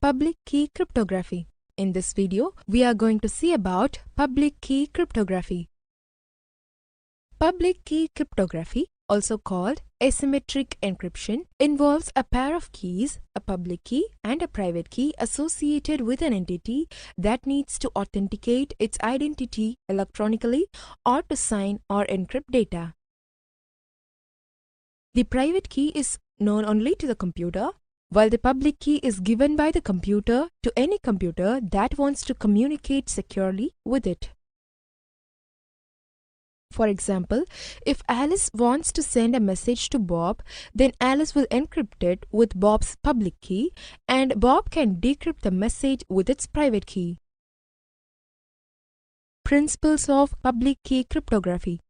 Public key cryptography. In this video, we are going to see about public key cryptography. Public key cryptography, also called asymmetric encryption, involves a pair of keys, a public key and a private key associated with an entity that needs to authenticate its identity electronically or to sign or encrypt data. The private key is known only to the computer, while the public key is given by the computer to any computer that wants to communicate securely with it. For example, if Alice wants to send a message to Bob, then Alice will encrypt it with Bob's public key, and Bob can decrypt the message with its private key. Principles of public key cryptography.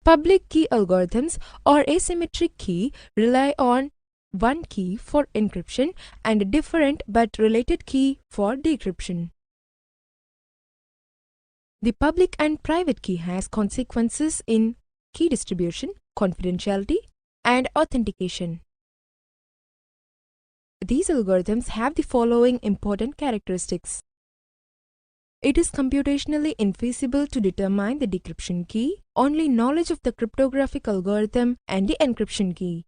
Public key algorithms or asymmetric key rely on one key for encryption and a different but related key for decryption. The public and private key has consequences in key distribution, confidentiality, and authentication. These algorithms have the following important characteristics. It is computationally infeasible to determine the decryption key, only knowledge of the cryptographic algorithm and the encryption key.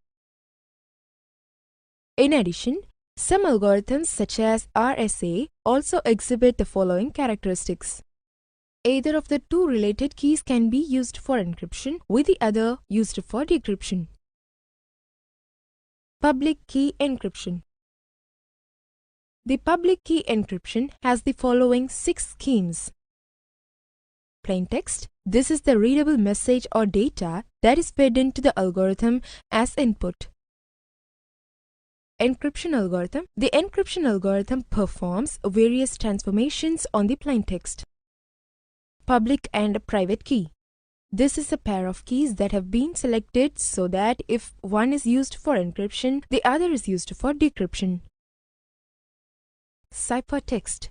In addition, some algorithms such as RSA also exhibit the following characteristics. Either of the two related keys can be used for encryption, with the other used for decryption. Public key encryption. The public key encryption has the following 6 schemes. Plain text. This is the readable message or data that is fed into the algorithm as input. Encryption algorithm. The encryption algorithm performs various transformations on the plain text. Public and private key. This is a pair of keys that have been selected so that if one is used for encryption, the other is used for decryption. Ciphertext.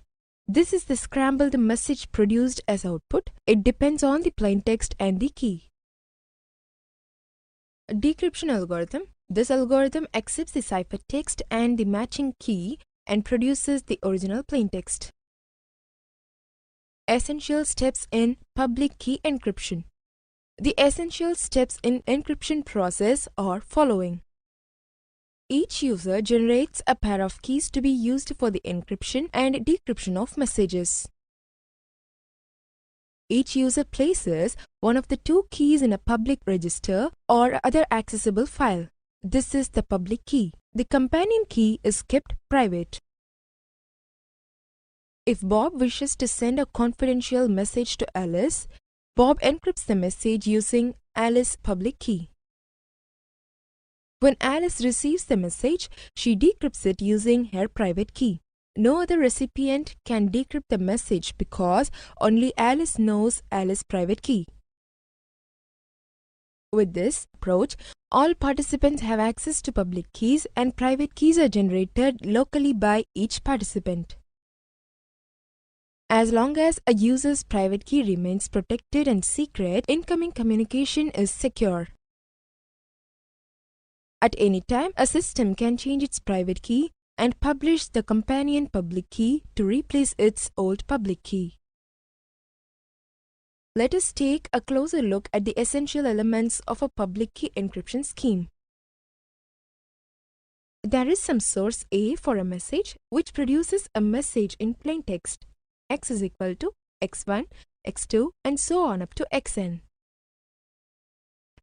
This is the scrambled message produced as output. It depends on the plain text and the key. Decryption algorithm. This algorithm accepts the ciphertext and the matching key and produces the original plain text. Essential steps in public key encryption. The essential steps in encryption process are following. Each user generates a pair of keys to be used for the encryption and decryption of messages. Each user places one of the two keys in a public register or other accessible file. This is the public key. The companion key is kept private. If Bob wishes to send a confidential message to Alice, Bob encrypts the message using Alice's public key. When Alice receives the message, she decrypts it using her private key. No other recipient can decrypt the message because only Alice knows Alice's private key. With this approach, all participants have access to public keys and private keys are generated locally by each participant. As long as a user's private key remains protected and secret, incoming communication is secure. At any time, a system can change its private key and publish the companion public key to replace its old public key. Let us take a closer look at the essential elements of a public key encryption scheme. There is some source A for a message which produces a message in plain text. X is equal to x1, x2 and so on up to xn.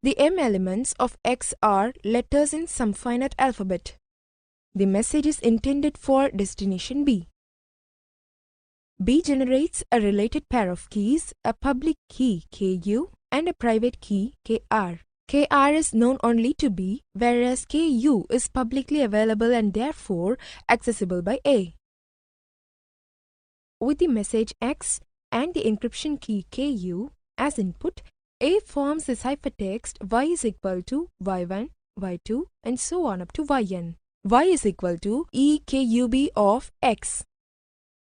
The m elements of X are letters in some finite alphabet. The message is intended for destination B. B generates a related pair of keys, a public key KU and a private key KR. KR is known only to B, whereas KU is publicly available and therefore accessible by A. With the message X and the encryption key KU as input, A forms the ciphertext Y is equal to Y1, Y2 and so on up to Yn. Y is equal to EKUB of X.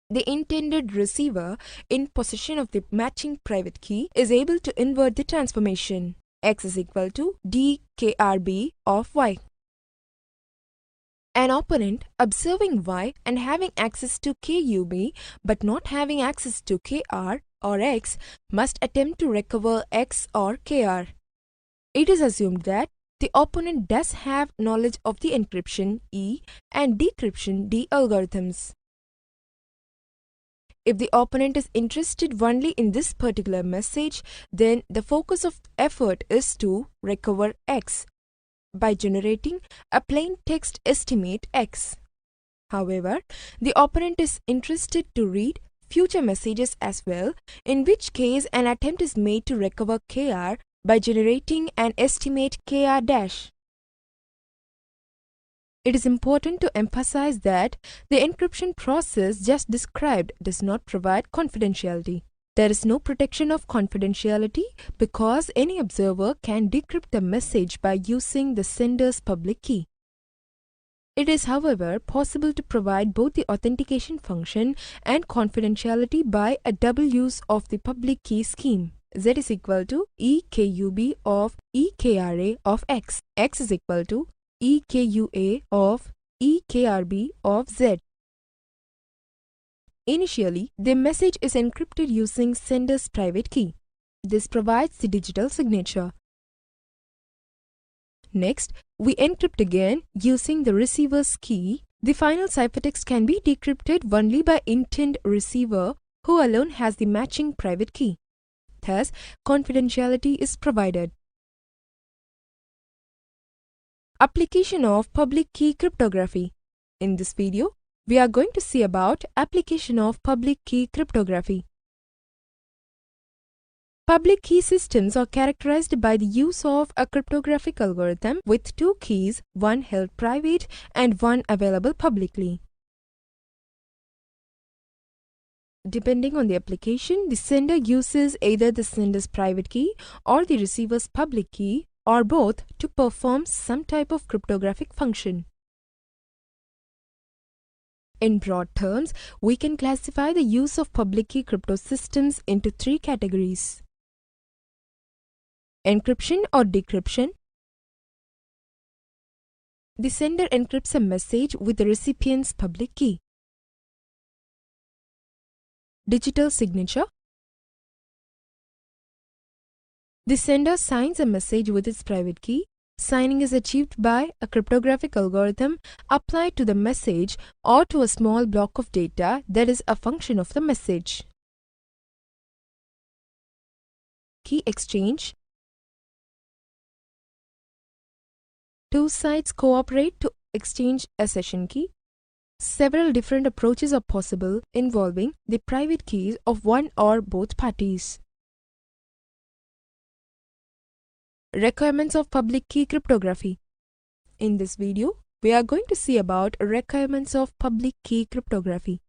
The intended receiver in possession of the matching private key is able to invert the transformation. X is equal to DKRB of Y. An opponent observing Y and having access to KUB but not having access to KR or X must attempt to recover X or KR. It is assumed that the opponent does have knowledge of the encryption E and decryption D algorithms. If the opponent is interested only in this particular message, then the focus of effort is to recover X by generating a plain text estimate X. However, the opponent is interested to read future messages as well, in which case an attempt is made to recover KR by generating an estimate KR dash. It is important to emphasize that the encryption process just described does not provide confidentiality. There is no protection of confidentiality because any observer can decrypt the message by using the sender's public key. It is, however, possible to provide both the authentication function and confidentiality by a double use of the public key scheme. Z is equal to EKUB of EKRA of X. X is equal to EKUA of EKRB of Z. Initially, the message is encrypted using sender's private key. This provides the digital signature. Next, we encrypt again using the receiver's key. The final ciphertext can be decrypted only by intent receiver who alone has the matching private key. Thus, confidentiality is provided. Application of public key cryptography. In this video, we are going to see about application of public key cryptography. Public key systems are characterized by the use of a cryptographic algorithm with two keys, one held private and one available publicly. Depending on the application, the sender uses either the sender's private key or the receiver's public key or both to perform some type of cryptographic function. In broad terms, we can classify the use of public key crypto systems into three categories: encryption or decryption. The sender encrypts a message with the recipient's public key. Digital signature. The sender signs a message with its private key. Signing is achieved by a cryptographic algorithm applied to the message or to a small block of data that is a function of the message. Key exchange. Two sides cooperate to exchange a session key. Several different approaches are possible involving the private keys of one or both parties. Requirements of public key cryptography. In this video, we are going to see about requirements of public key cryptography.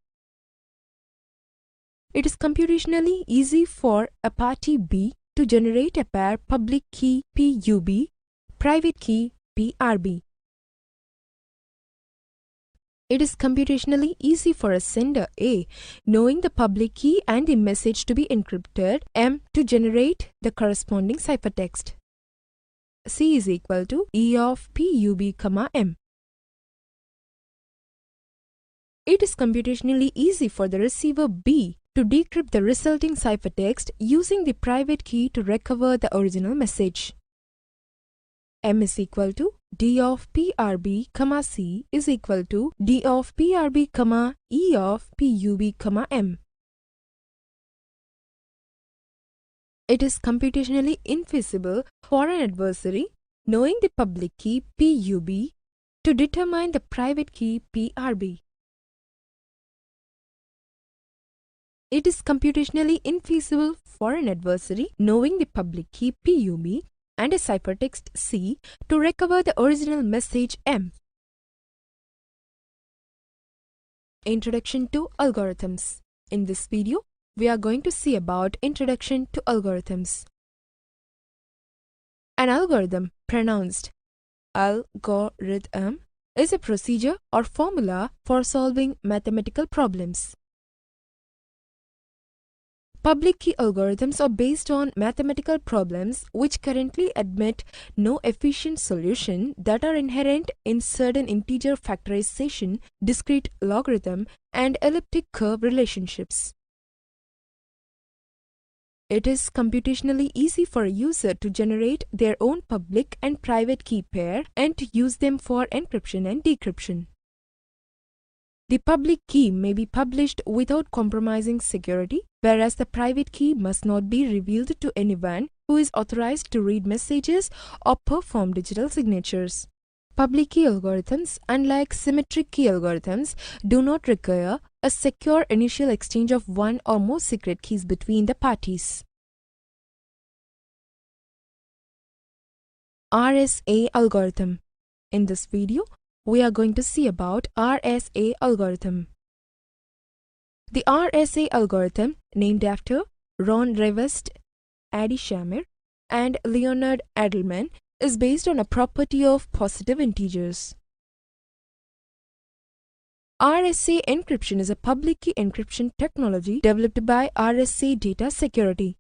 It is computationally easy for a party B to generate a pair public key PUB, private key PRB. It is computationally easy for a sender A, knowing the public key and the message to be encrypted, M, to generate the corresponding ciphertext. C is equal to E of PUB, M. It is computationally easy for the receiver B to decrypt the resulting ciphertext using the private key to recover the original message. M is equal to D of PRB, C is equal to D of PRB, E of PUB, M. It is computationally infeasible for an adversary, knowing the public key PUB, to determine the private key PRB. It is computationally infeasible for an adversary, knowing the public key PUB and a ciphertext C, to recover the original message M. Introduction to algorithms. In this video, we are going to see about introduction to algorithms. An algorithm, pronounced algorithm, is a procedure or formula for solving mathematical problems. Public key algorithms are based on mathematical problems which currently admit no efficient solution that are inherent in certain integer factorization, discrete logarithm, and elliptic curve relationships. It is computationally easy for a user to generate their own public and private key pair and to use them for encryption and decryption. The public key may be published without compromising security, whereas the private key must not be revealed to anyone who is authorized to read messages or perform digital signatures. Public key algorithms, unlike symmetric key algorithms, do not require a secure initial exchange of one or more secret keys between the parties. RSA algorithm. In this video, we are going to see about RSA algorithm. The RSA algorithm, named after Ron Rivest, Adi Shamir, and Leonard Edelman, is based on a property of positive integers. RSA encryption is a public key encryption technology developed by RSA Data Security.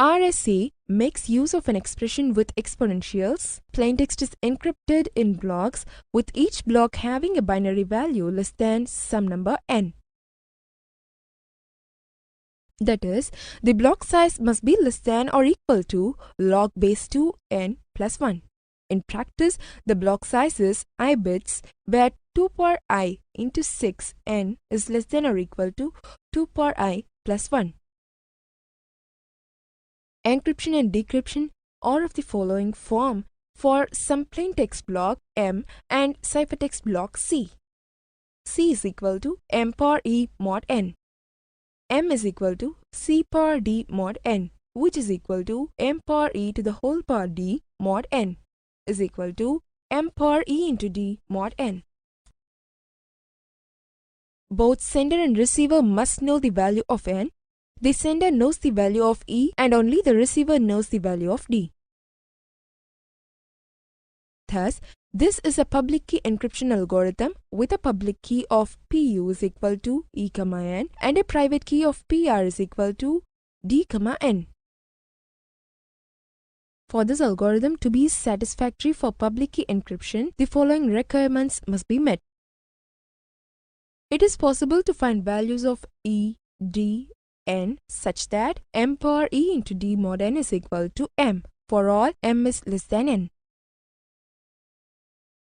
RSA makes use of an expression with exponentials. Plaintext is encrypted in blocks, with each block having a binary value less than some number n. That is, the block size must be less than or equal to log base 2 n plus 1. In practice, the block size is I bits, where 2 power I into 6 n is less than or equal to 2 power I plus 1. Encryption and decryption are of the following form for some plaintext block M and ciphertext block C. C is equal to M power E mod n. M is equal to C power D mod n, which is equal to M power E to the whole power D mod n, is equal to M power E into D mod n. Both sender and receiver must know the value of n. The sender knows the value of E and only the receiver knows the value of D. Thus, this is a public key encryption algorithm with a public key of PU is equal to E, n and a private key of PR is equal to D, n. For this algorithm to be satisfactory for public key encryption, the following requirements must be met. It is possible to find values of E, D, n such that M power E into D mod n is equal to M for all M is less than n.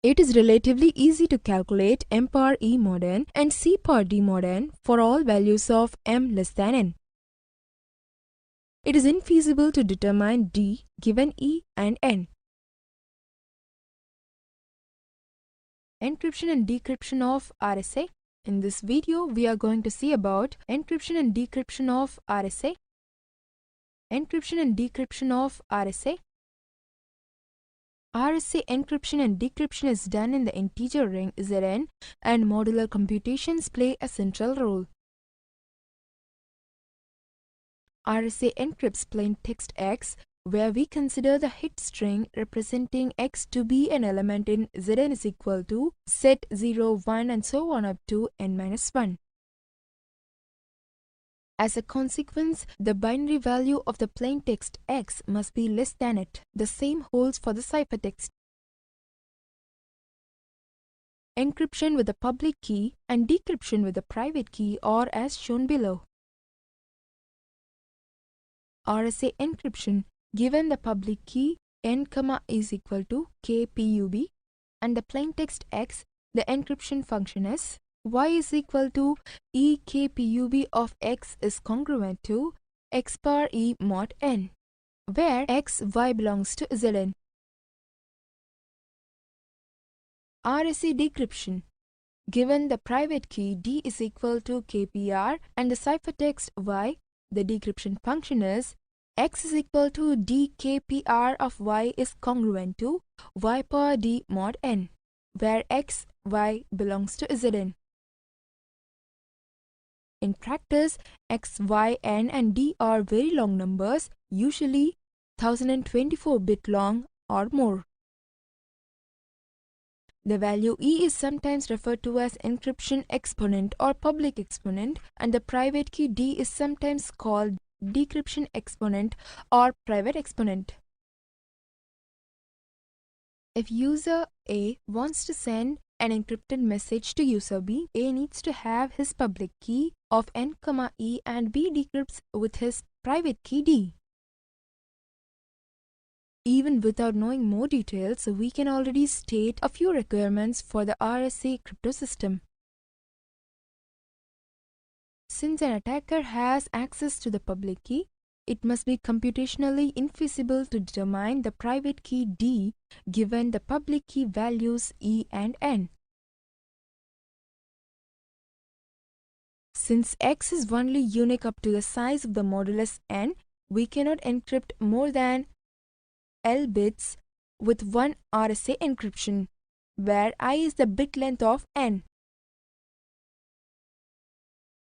It is relatively easy to calculate M power E mod n and C power D mod n for all values of M less than n. It is infeasible to determine D given E and n. Encryption and decryption of RSA. In this video, we are going to see about encryption and decryption of RSA. Encryption and decryption of RSA. RSA encryption and decryption is done in the integer ring Zn, and modular computations play a central role. RSA encrypts plain text X, where we consider the hit string representing X to be an element in Zn is equal to set 0, 1 and so on up to n-1. As a consequence, the binary value of the plain text X must be less than it. The same holds for the ciphertext. Encryption with a public key and decryption with a private key are as shown below. RSA encryption. Given the public key n, is equal to kpub and the plaintext X, the encryption function is y is equal to e kpub of X is congruent to X power E mod n, where X, Y belongs to Zn. RSA decryption. Given the private key D is equal to kpr and the ciphertext Y, the decryption function is X is equal to dkpr of Y is congruent to Y power D mod n, where X, Y belongs to Zn. In practice, X, Y, N and D are very long numbers, usually 1024 bit long or more. The value E is sometimes referred to as encryption exponent or public exponent, and the private key D is sometimes called decryption exponent or private exponent. If user A wants to send an encrypted message to user B, A needs to have his public key of N, E and B decrypts with his private key D. Even without knowing more details, we can already state a few requirements for the RSA crypto system. Since an attacker has access to the public key, it must be computationally infeasible to determine the private key D given the public key values E and N. Since X is only unique up to the size of the modulus N, we cannot encrypt more than L bits with one RSA encryption, where I is the bit length of N.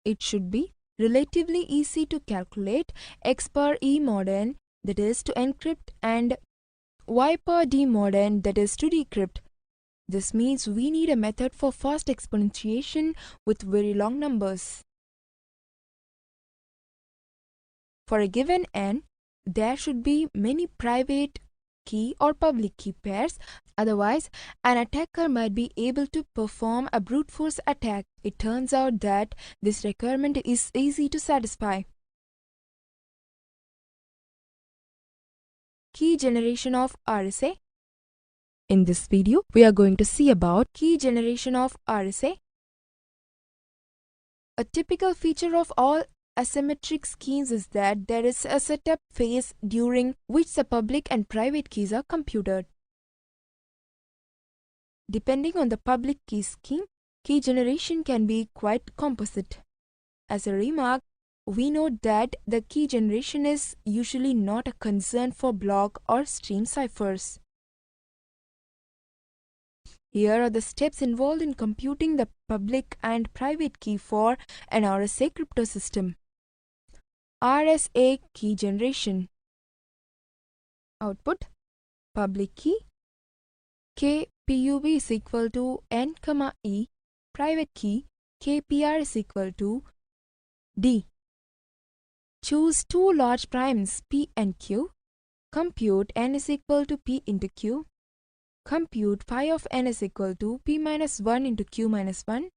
It should be relatively easy to calculate X per E mod N, that is to encrypt, and Y per D mod N, that is to decrypt. This means we need a method for fast exponentiation with very long numbers. For a given N, there should be many private key or public key pairs, otherwise an attacker might be able to perform a brute force attack. It turns out that this requirement is easy to satisfy. Key generation of RSA. In this video, we are going to see about key generation of RSA. A typical feature of all asymmetric schemes is that there is a setup phase during which the public and private keys are computed. Depending on the public key scheme, key generation can be quite composite. As a remark, we note that the key generation is usually not a concern for block or stream ciphers. Here are the steps involved in computing the public and private key for an RSA crypto system. RSA key generation. Output: public key KPUB is equal to N, E, private key KPR is equal to D. Choose two large primes P and Q. Compute N is equal to P into Q. Compute phi of N is equal to P minus 1 into Q minus 1.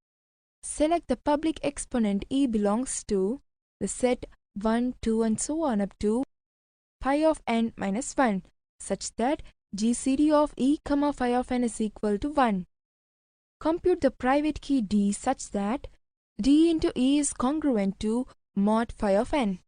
Select the public exponent E belongs to the set 1, 2 and so on up to phi of N minus 1 such that GCD of E, phi of N is equal to 1. Compute the private key D such that D into E is congruent to mod phi of N.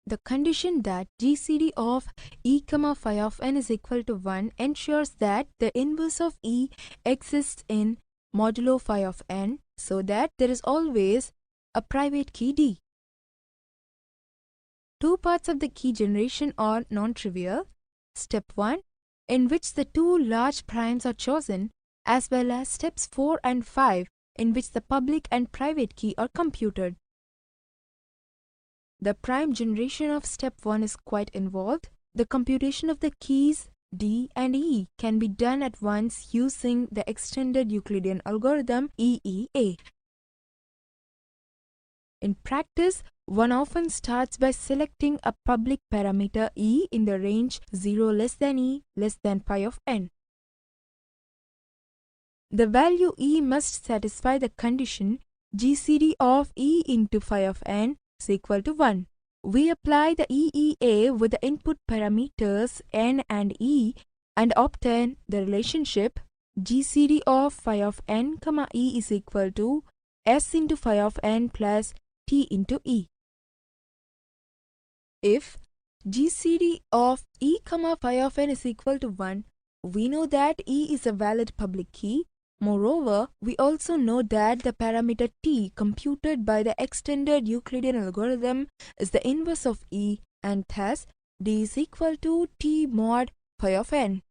The condition that GCD of E, phi of N is equal to 1 ensures that the inverse of E exists in modulo phi of N, so that there is always a private key D. Two parts of the key generation are non-trivial. Step 1, in which the two large primes are chosen, as well as steps 4 and 5, in which the public and private key are computed. The prime generation of step 1 is quite involved. The computation of the keys D and E can be done at once using the extended Euclidean algorithm EEA. In practice, one often starts by selecting a public parameter E in the range 0 less than E less than phi of N. The value E must satisfy the condition GCD of E into phi of N is equal to 1. We apply the EEA with the input parameters N and E and obtain the relationship GCD of phi of N, E is equal to S into phi of N plus T into E. If GCD of E, phi of N is equal to 1, we know that E is a valid public key. Moreover, we also know that the parameter T computed by the extended Euclidean algorithm is the inverse of E, and thus D is equal to T mod phi of N.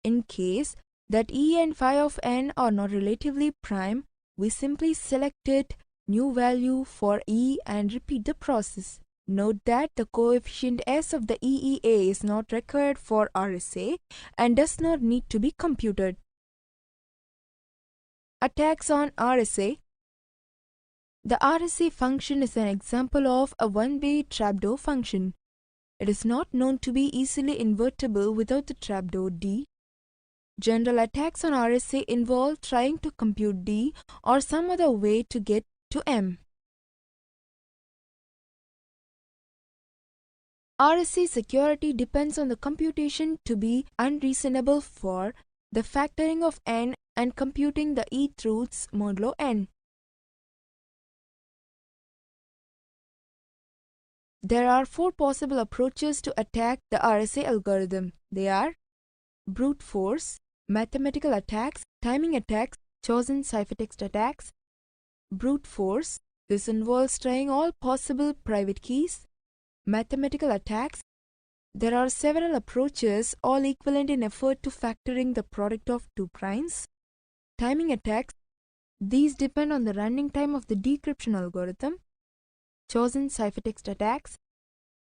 In case that E and phi of N are not relatively prime, we simply select it new value for E and repeat the process. Note that the coefficient S of the EEA is not required for RSA and does not need to be computed. Attacks on RSA. The RSA function is an example of a one-way trapdoor function. It is not known to be easily invertible without the trapdoor D. General attacks on RSA involve trying to compute D or some other way to get to M. RSA security depends on the computation to be unreasonable for the factoring of n and computing the eth roots modulo n. There are 4 possible approaches to attack the RSA algorithm. They are brute force, mathematical attacks, timing attacks, chosen ciphertext attacks. Brute force. This involves trying all possible private keys. Mathematical attacks. There are several approaches, all equivalent in effort to factoring the product of 2 primes. Timing attacks. These depend on the running time of the decryption algorithm. Chosen ciphertext attacks.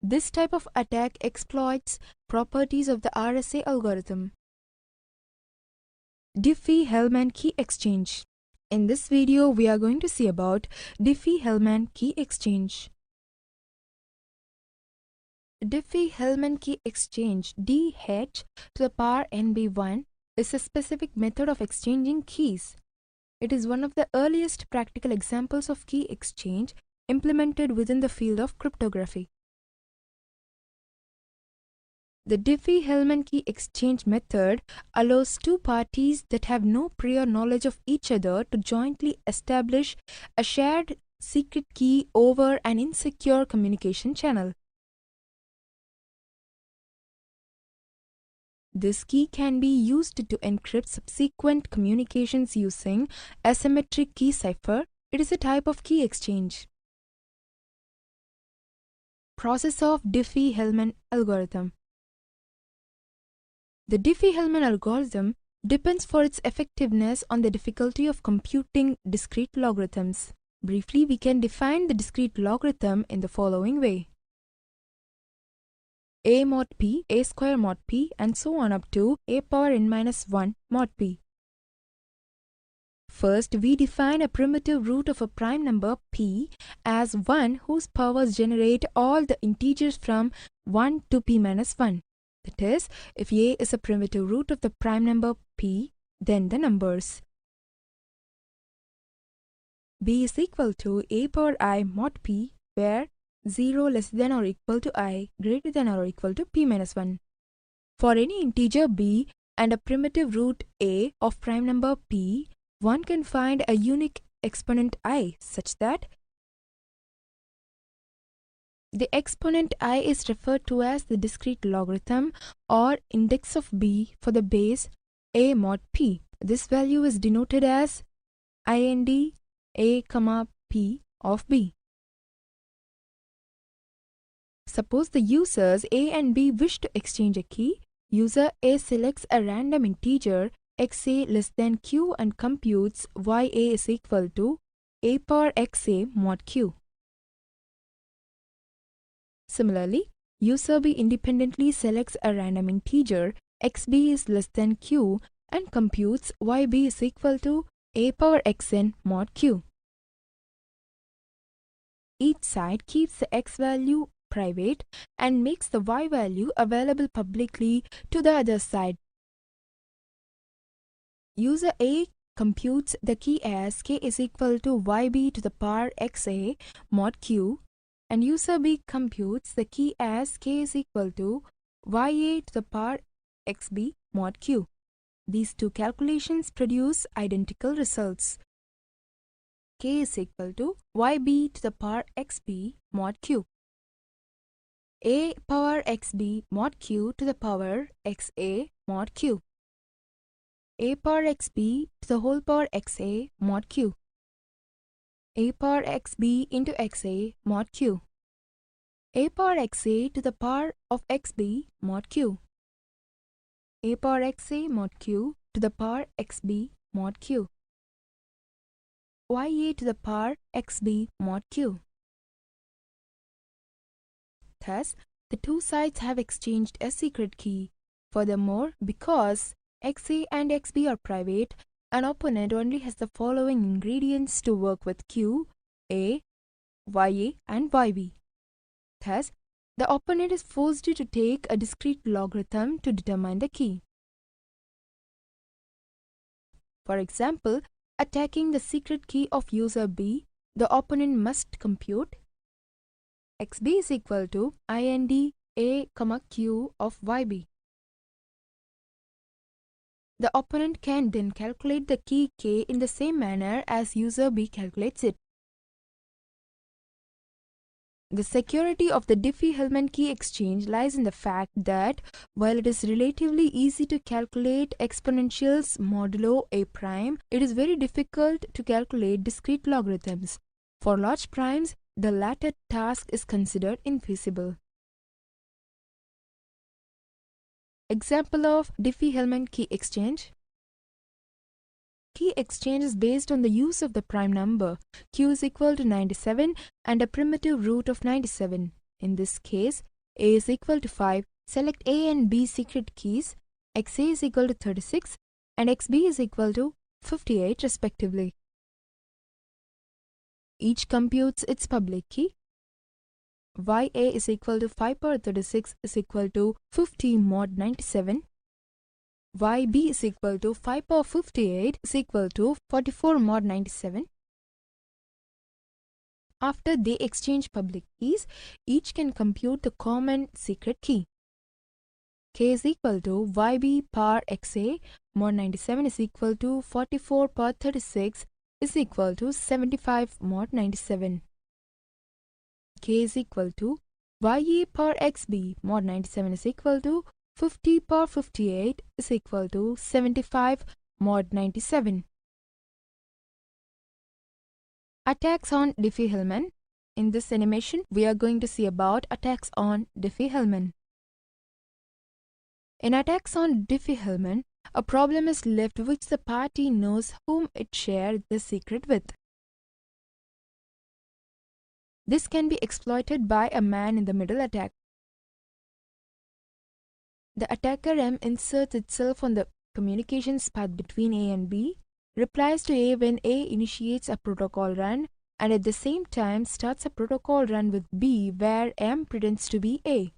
This type of attack exploits properties of the RSA algorithm. Diffie-Hellman key exchange. In this video, we are going to see about Diffie-Hellman key exchange. Diffie-Hellman key exchange (DH to the power NB1) is a specific method of exchanging keys. It is one of the earliest practical examples of key exchange implemented within the field of cryptography. The Diffie-Hellman key exchange method allows 2 parties that have no prior knowledge of each other to jointly establish a shared secret key over an insecure communication channel. This key can be used to encrypt subsequent communications using asymmetric key cipher. It is a type of key exchange. Process of Diffie-Hellman algorithm. The Diffie-Hellman algorithm depends for its effectiveness on the difficulty of computing discrete logarithms. Briefly, we can define the discrete logarithm in the following way. A mod p, a square mod p, and so on up to a power n-1 mod p. First, we define a primitive root of a prime number p as 1 whose powers generate all the integers from 1 to p-1. That is, if a is a primitive root of the prime number p, then the numbers b is equal to a power I mod p, where 0 less than or equal to I greater than or equal to p-1. For any integer b and a primitive root a of prime number p, one can find a unique exponent I such that the exponent I is referred to as the discrete logarithm or index of b for the base a mod p. This value is denoted as ind a, p of b. Suppose the users A and B wish to exchange a key. User A selects a random integer xa less than q and computes ya is equal to a power xa mod q. Similarly, user B independently selects a random integer xb is less than q and computes yb is equal to a power xn mod q. Each side keeps the x value private and makes the y value available publicly to the other side. User A computes the key as k is equal to yb to the power xa mod q, and user B computes the key as k is equal to ya to the power xb mod q. These 2 calculations produce identical results. K is equal to yb to the power xb mod q. A power xb mod q to the power xa mod q. A power xb to the whole power xa mod q. A power xb into xa mod q. A power xa to the power of xb mod q. A power xa mod q to the power xb mod q. Ya to the power xb mod q. Thus, the two sides have exchanged a secret key. Furthermore, because XA and XB are private, an opponent only has the following ingredients to work with Q, A, YA and YB. Thus, the opponent is forced to take a discrete logarithm to determine the key. For example, attacking the secret key of user B, the opponent must compute XB is equal to IND A, Q of YB. The opponent can then calculate the key K in the same manner as user B calculates it. The security of the Diffie-Hellman key exchange lies in the fact that while it is relatively easy to calculate exponentials modulo A prime, it is very difficult to calculate discrete logarithms. For large primes, the latter task is considered infeasible. Example of Diffie-Hellman key exchange. Key exchange is based on the use of the prime number Q is equal to 97 and a primitive root of 97. In this case, A is equal to 5. Select A and B secret keys. XA is equal to 36 and XB is equal to 58 respectively. Each computes its public key. YA is equal to 5 power 36 is equal to 50 mod 97. YB is equal to 5 power 58 is equal to 44 mod 97. After they exchange public keys, each can compute the common secret key. K is equal to YB power XA mod 97 is equal to 44 power 36 is equal to 75 mod 97. K is equal to YA power XB mod 97 is equal to 50 power 58 is equal to 75 mod 97. Attacks on Diffie-Hellman. In this animation, we are going to see about attacks on Diffie-Hellman. In attacks on Diffie-Hellman, a problem is left which the party knows whom it shared the secret with. This can be exploited by a man-in-the-middle attack. The attacker M inserts itself on the communications path between A and B, replies to A when A initiates a protocol run, and at the same time starts a protocol run with B where M pretends to be A.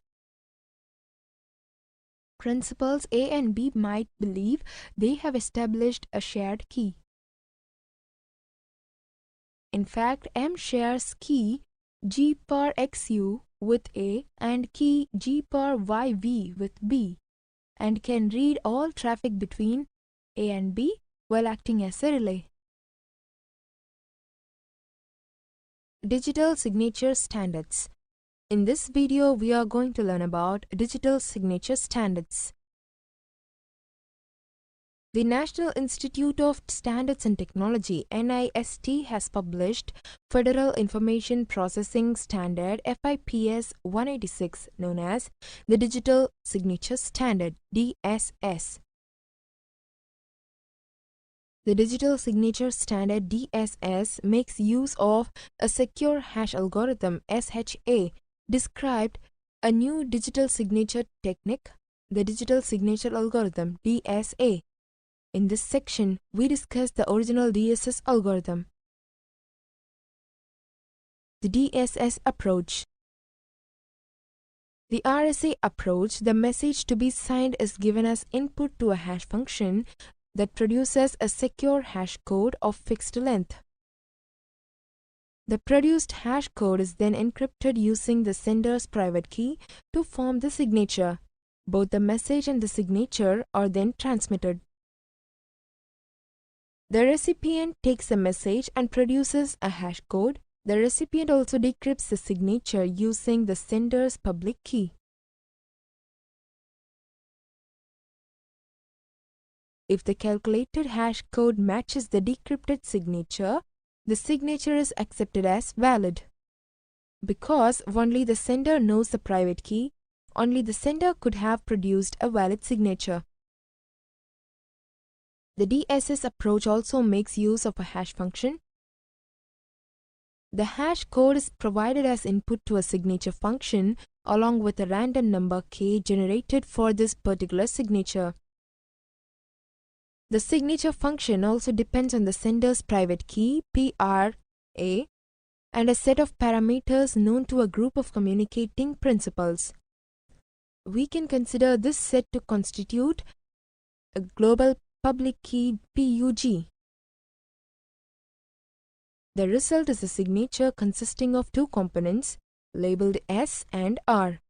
Principals A and B might believe they have established a shared key. In fact, M shares key G power XU with A and key G power YV with B, and can read all traffic between A and B while acting as a relay. Digital signature standards. In this video, we are going to learn about digital signature standards. The National Institute of Standards and Technology (NIST) has published Federal Information Processing Standard FIPS 186, known as the Digital Signature Standard DSS. The Digital Signature Standard DSS makes use of a secure hash algorithm SHA, described a new digital signature technique, the digital signature algorithm DSA. In this section, we discuss the original DSS algorithm. The DSS approach. The RSA approach, the message to be signed is given as input to a hash function that produces a secure hash code of fixed length. The produced hash code is then encrypted using the sender's private key to form the signature. Both the message and the signature are then transmitted. The recipient takes the message and produces a hash code. The recipient also decrypts the signature using the sender's public key. If the calculated hash code matches the decrypted signature, the signature is accepted as valid. Because only the sender knows the private key, only the sender could have produced a valid signature. The DSS approach also makes use of a hash function. The hash code is provided as input to a signature function along with a random number k generated for this particular signature. The signature function also depends on the sender's private key PRA and a set of parameters known to a group of communicating principals. We can consider this set to constitute a global public key PUG. The result is a signature consisting of two components labeled S and R.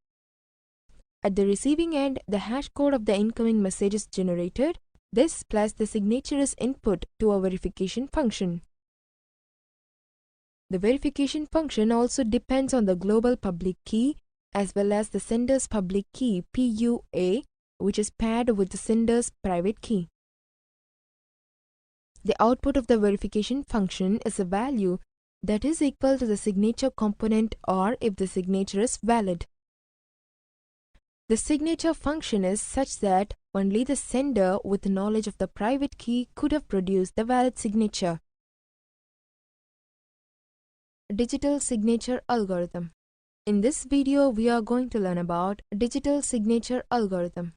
At the receiving end, the hash code of the incoming message is generated. This plus the signature is input to a verification function. The verification function also depends on the global public key as well as the sender's public key PUA, which is paired with the sender's private key. The output of the verification function is a value that is equal to the signature component or if the signature is valid. The signature function is such that only the sender with knowledge of the private key could have produced the valid signature. Digital signature algorithm. In this video, we are going to learn about digital signature algorithm.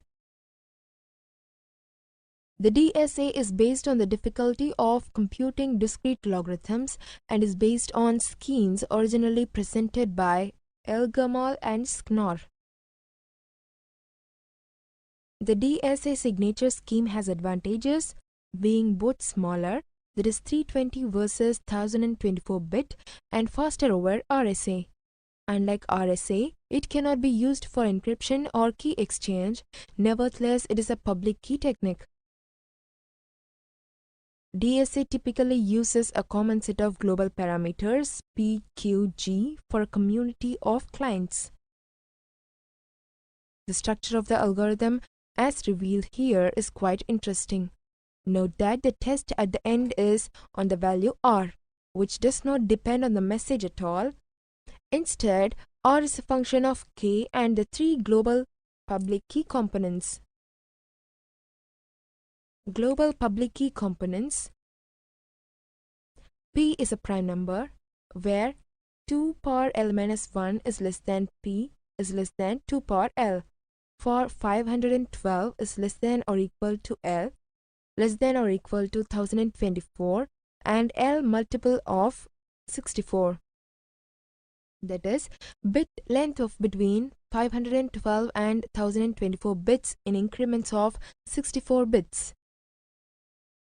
The DSA is based on the difficulty of computing discrete logarithms and is based on schemes originally presented by Elgamal and Sknor. The DSA signature scheme has advantages, being both smaller, that is 320 versus 1024-bit, and faster over RSA. Unlike RSA, it cannot be used for encryption or key exchange. Nevertheless, it is a public key technique. DSA typically uses a common set of global parameters PQG for a community of clients. The structure of the algorithm as revealed here is quite interesting. Note that the test at the end is on the value R, which does not depend on the message at all. Instead, R is a function of K and the three global public key components. Global public key components. P is a prime number, where 2 power L minus 1 is less than P is less than 2 power L. For 512 is less than or equal to L, less than or equal to 1024, and L multiple of 64. That is, bit length of between 512 and 1024 bits in increments of 64 bits.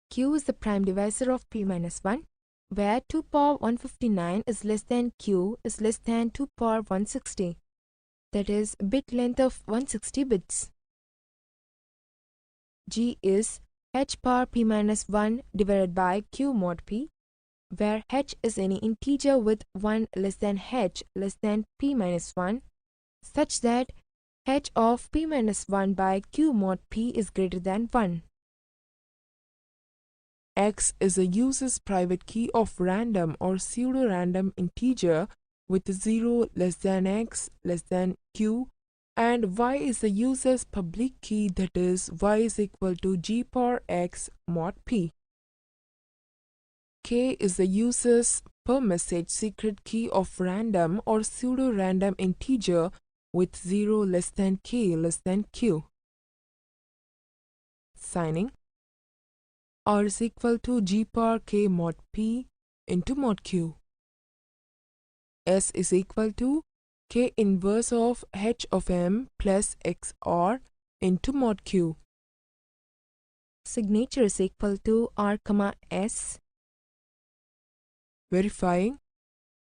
Q is the prime divisor of P minus 1, where 2 power 159 is less than Q is less than 2 power 160. That is, bit length of 160 bits. G is h power P minus 1 divided by Q mod P, where h is any integer with 1 less than h less than P minus 1, such that h of P minus 1 by Q mod P is greater than 1. X is a user's private key of random or pseudo-random integer with 0 less than x less than q, and y is the user's public key, that is y is equal to g power x mod p. K is the user's per message secret key of random or pseudo-random integer with 0 less than k less than q. Signing. R is equal to g power k mod p into mod q. S is equal to k inverse of h of m plus xr into mod q. Signature is equal to R, S. Verifying.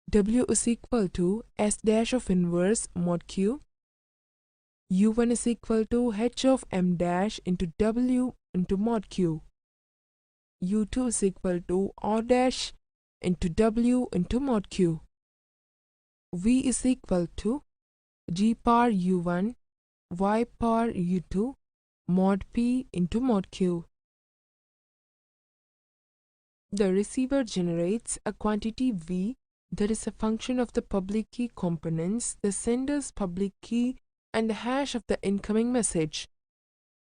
W is equal to S dash of inverse mod q. U1 is equal to h of m dash into W into mod q. U2 is equal to R dash into W into mod q. V is equal to G power U1 Y power U2 mod P into mod Q. The receiver generates a quantity V that is a function of the public key components, the sender's public key, and the hash of the incoming message.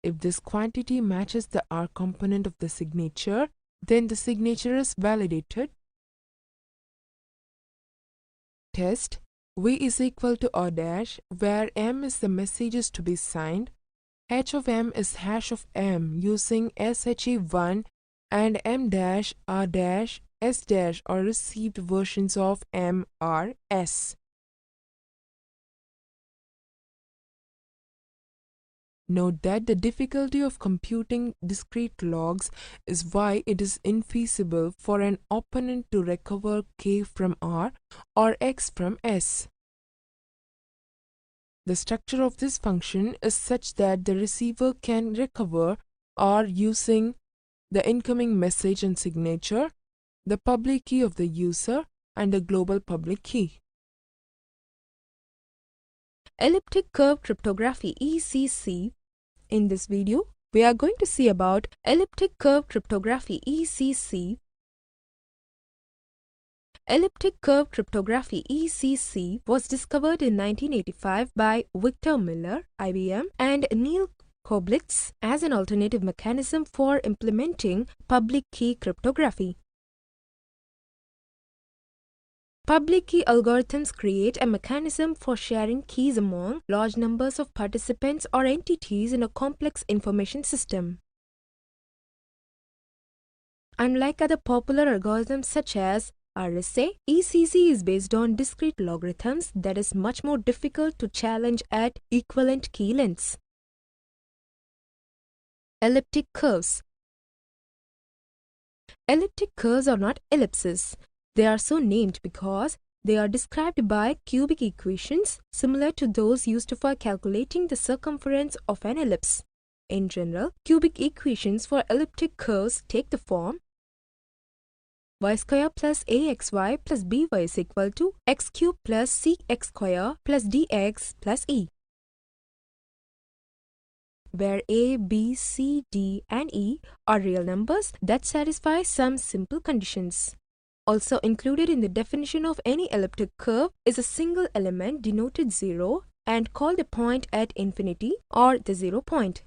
If this quantity matches the R component of the signature, then the signature is validated. Test. V is equal to R dash, where M is the messages to be signed. H of M is hash of M using SHE1 and M dash, R dash, S dash are received versions of M, R, S. Note that the difficulty of computing discrete logs is why it is infeasible for an opponent to recover K from R or X from S. The structure of this function is such that the receiver can recover R using the incoming message and signature, the public key of the user, and the global public key. Elliptic curve cryptography ECC. In this video, we are going to see about elliptic curve cryptography ECC. Elliptic curve cryptography ECC was discovered in 1985 by Victor Miller, IBM, and Neil Koblitz as an alternative mechanism for implementing public key cryptography. Public key algorithms create a mechanism for sharing keys among large numbers of participants or entities in a complex information system. Unlike other popular algorithms such as RSA, ECC is based on discrete logarithms that is much more difficult to challenge at equivalent key lengths. Elliptic curves. Elliptic curves are not ellipses. They are so named because they are described by cubic equations similar to those used for calculating the circumference of an ellipse. In general, cubic equations for elliptic curves take the form y square plus axy plus by is equal to x cube plus cx square plus dx plus e, where a, b, c, d, and e are real numbers that satisfy some simple conditions. Also included in the definition of any elliptic curve is a single element denoted 0 and called a point at infinity or the 0 point.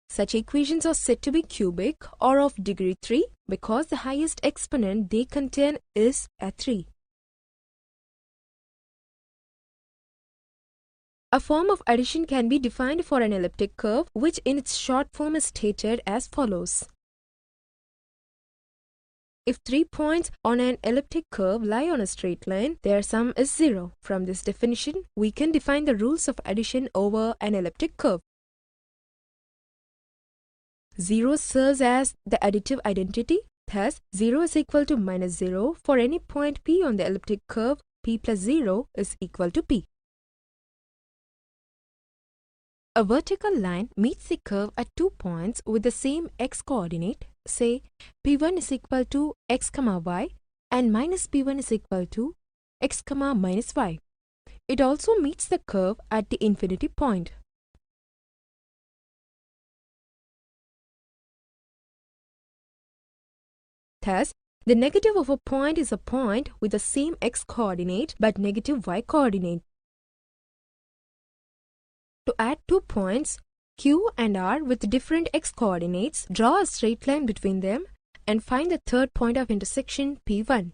Such equations are said to be cubic or of degree 3 because the highest exponent they contain is a 3. A form of addition can be defined for an elliptic curve, which in its short form is stated as follows. If 3 points on an elliptic curve lie on a straight line, their sum is 0. From this definition, we can define the rules of addition over an elliptic curve. 0 serves as the additive identity. Thus, 0 is equal to minus 0 for any point P on the elliptic curve. P plus 0 is equal to P. A vertical line meets the curve at 2 points with the same x coordinate. Say P1 is equal to x comma y and minus P1 is equal to x comma minus y. It also meets the curve at the infinity point. Thus, the negative of a point is a point with the same x coordinate but negative y coordinate. To add 2 points, Q and R with different x coordinates, draw a straight line between them and find the third point of intersection P1.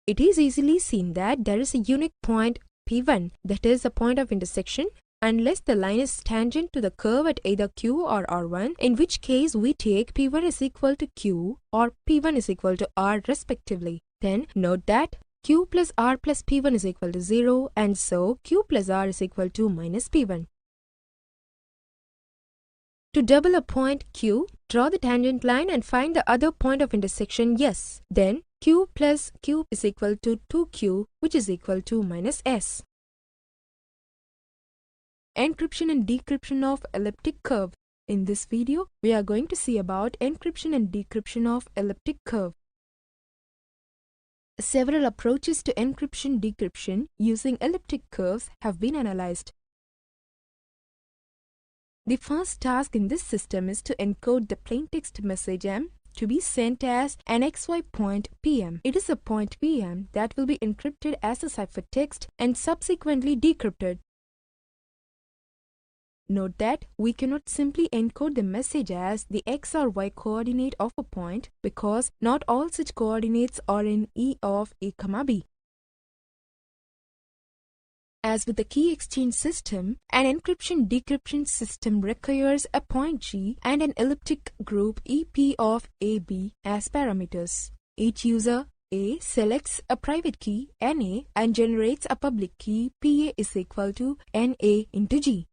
It is easily seen that there is a unique point P1, that is a point of intersection, unless the line is tangent to the curve at either Q or R1, in which case we take P1 is equal to Q or P1 is equal to R respectively. Then note that Q plus R plus P1 is equal to 0 and so Q plus R is equal to minus P1. To double a point Q, draw the tangent line and find the other point of intersection S. Then Q plus Q is equal to 2Q, which is equal to minus S. Encryption and decryption of elliptic curve. In this video, we are going to see about encryption and decryption of elliptic curve. Several approaches to encryption-decryption using elliptic curves have been analyzed. The first task in this system is to encode the plaintext message M to be sent as an XY point PM. It is a point PM that will be encrypted as a ciphertext and subsequently decrypted. Note that we cannot simply encode the message as the x or y coordinate of a point because not all such coordinates are in E of A, B. As with the key exchange system, an encryption-decryption system requires a point G and an elliptic group EP of AB as parameters. Each user A selects a private key NA and generates a public key PA is equal to NA into G.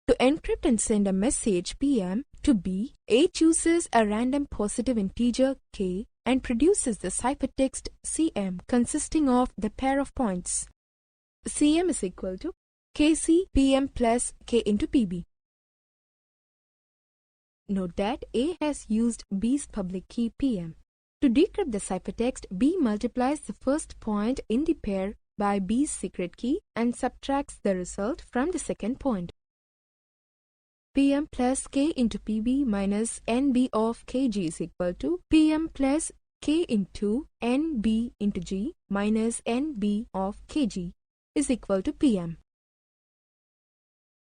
To encrypt and send a message PM to B, A chooses a random positive integer K and produces the ciphertext CM consisting of the pair of points. CM is equal to KC PM plus K into PB. Note that A has used B's public key PM. To decrypt the ciphertext, B multiplies the first point in the pair by B's secret key and subtracts the result from the second point. PM plus K into PB minus NB of KG is equal to PM plus K into NB into G minus NB of KG is equal to PM.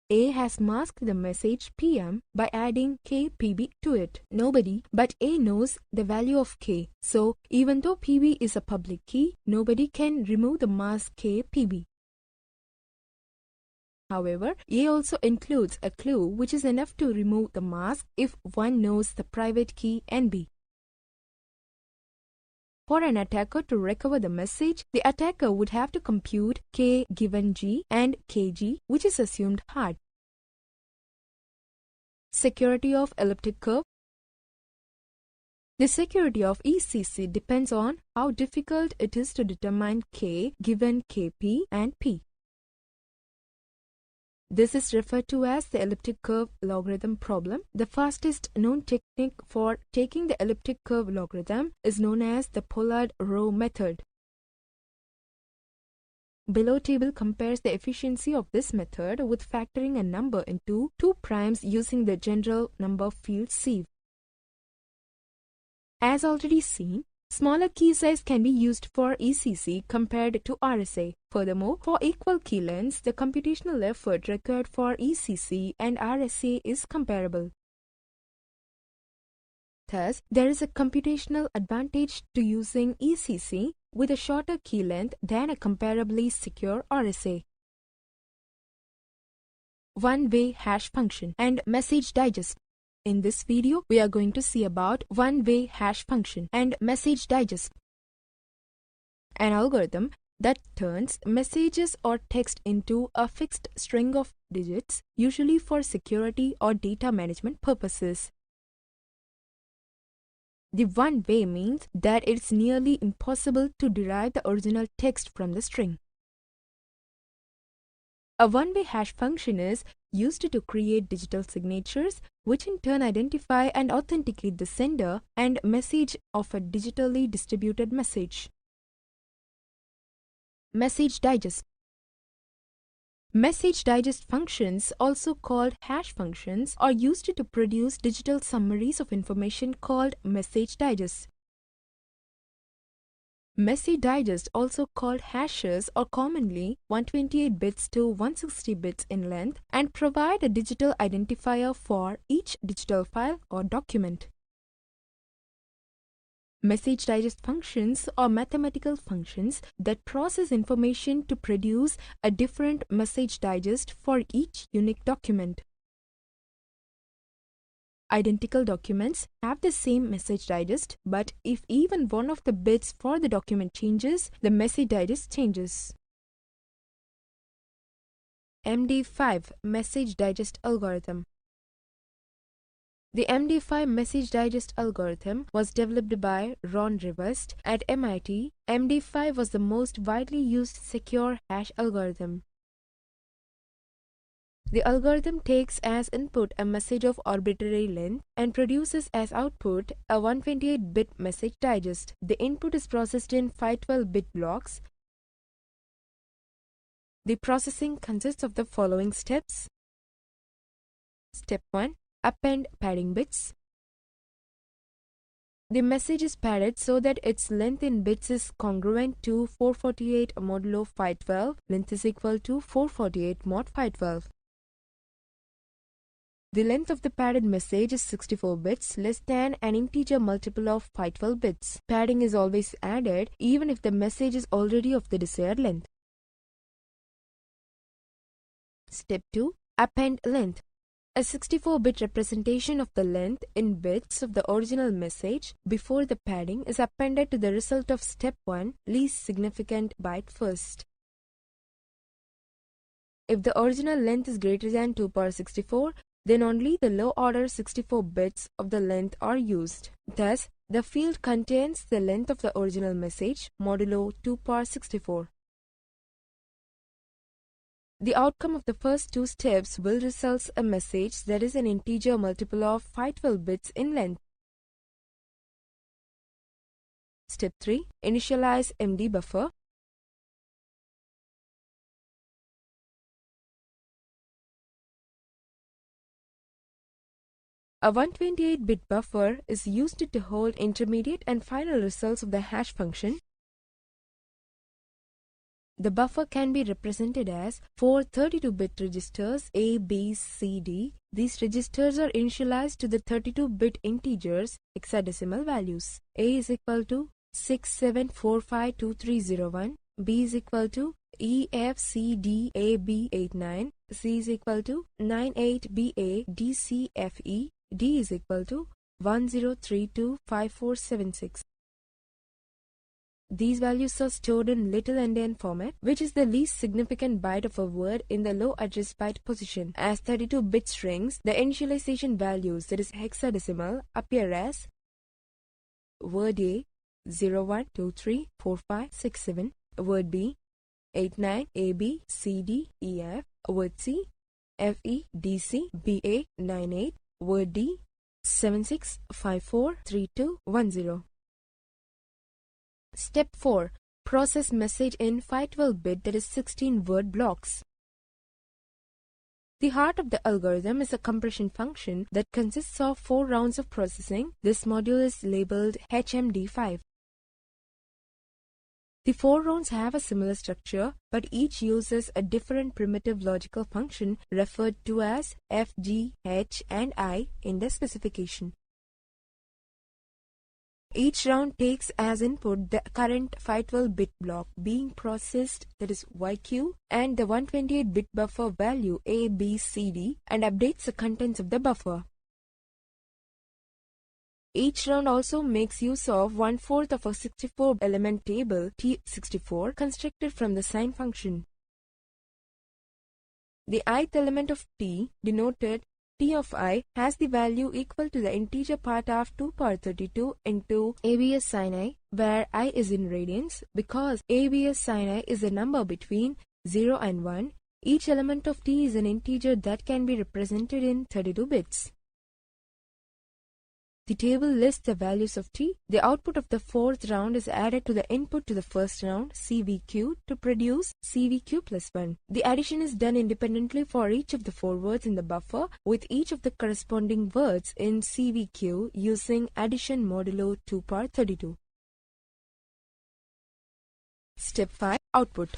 A has masked the message PM by adding KPB to it. Nobody but A knows the value of K. So even though PB is a public key, nobody can remove the mask KPB. However, A also includes a clue which is enough to remove the mask if one knows the private key NB. For an attacker to recover the message, the attacker would have to compute K given G and KG, which is assumed hard. Security of elliptic curve. The security of ECC depends on how difficult it is to determine K given KP and P. This is referred to as the elliptic curve logarithm problem. The fastest known technique for taking the elliptic curve logarithm is known as the Pollard-Rowe method. Below table compares the efficiency of this method with factoring a number into two primes using the general number field sieve. As already seen, smaller key size can be used for ECC compared to RSA. Furthermore, for equal key lengths, the computational effort required for ECC and RSA is comparable. Thus, there is a computational advantage to using ECC with a shorter key length than a comparably secure RSA. One-way hash function and message digest. In this video, we are going to see about one-way hash function and message digest, an algorithm that turns messages or text into a fixed string of digits, usually for security or data management purposes. The one-way means that it's nearly impossible to derive the original text from the string. A one-way hash function is used to create digital signatures, which in turn identify and authenticate the sender and message of a digitally distributed message. Message digest. Message digest functions, also called hash functions, are used to produce digital summaries of information called message digests. Message digest, also called hashes, are commonly 128 bits to 160 bits in length and provide a digital identifier for each digital file or document. Message digest functions are mathematical functions that process information to produce a different message digest for each unique document. Identical documents have the same message digest, but if even one of the bits for the document changes, the message digest changes. MD5 Message Digest Algorithm. The MD5 Message Digest algorithm was developed by Ron Rivest at MIT. MD5 was the most widely used secure hash algorithm. The algorithm takes as input a message of arbitrary length and produces as output a 128-bit message digest. The input is processed in 512-bit blocks. The processing consists of the following steps. Step 1. Append padding bits. The message is padded so that its length in bits is congruent to 448 modulo 512. Length is equal to 448 mod 512. The length of the padded message is 64 bits, less than an integer multiple of 512 bits. Padding is always added even if the message is already of the desired length. Step 2. Append length. A 64-bit representation of the length in bits of the original message before the padding is appended to the result of step 1, least significant byte first. If the original length is greater than 2 power 64, then only the low-order 64 bits of the length are used. Thus, the field contains the length of the original message modulo 2 power 64. The outcome of the first two steps will result a message that is an integer multiple of 512 bits in length. Step 3. Initialize MD buffer. A 128-bit buffer is used to hold intermediate and final results of the hash function. The buffer can be represented as 4 32-bit registers A, B, C, D. These registers are initialized to the 32-bit integers hexadecimal values. A is equal to 67452301, B is equal to EFCDAB89, C is equal to 98BADCFE, D is equal to 10325476. These values are stored in little endian format, which is the least significant byte of a word in the low address byte position. As 32-bit strings, the initialization values, that is hexadecimal, appear as word A 01234567, word B 89ABCDEF, word C FEDCBA98, word D 76543210. Step 4. Process message in 512-bit, that is 16-word blocks. The heart of the algorithm is a compression function that consists of 4 rounds of processing. This module is labeled HMD5. The 4 rounds have a similar structure, but each uses a different primitive logical function referred to as F, G, H, and I in the specification. Each round takes as input the current 512-bit block being processed, that is YQ, and the 128-bit buffer value A, B, C, D, and updates the contents of the buffer. Each round also makes use of 1/4 of a 64-element table T64 constructed from the sign function. The ith element of T, denoted T of I, has the value equal to the integer part of 2 power 32 into ABS sin I, where I is in radians. Because ABS sin I is a number between 0 and 1, each element of T is an integer that can be represented in 32 bits. The table lists the values of T. The output of the 4th round is added to the input to the first round, CVQ, to produce CVQ plus 1. The addition is done independently for each of the 4 words in the buffer, with each of the corresponding words in CVQ using addition modulo 2 power 32. Step 5. Output.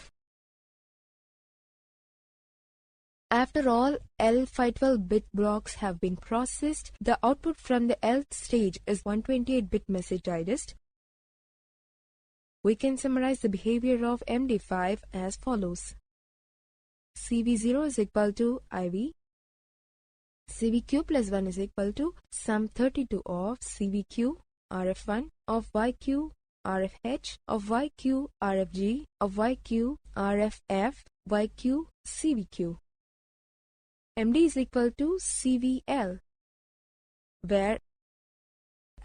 After all L512-bit blocks have been processed, the output from the Lth stage is 128-bit message digest. We can summarize the behavior of MD5 as follows. CV0 is equal to IV. CVQ plus 1 is equal to sum 32 of CVQ RF1 of YQ RFH of YQ RFG of YQ RFF YQ CVQ. MD is equal to CVL, where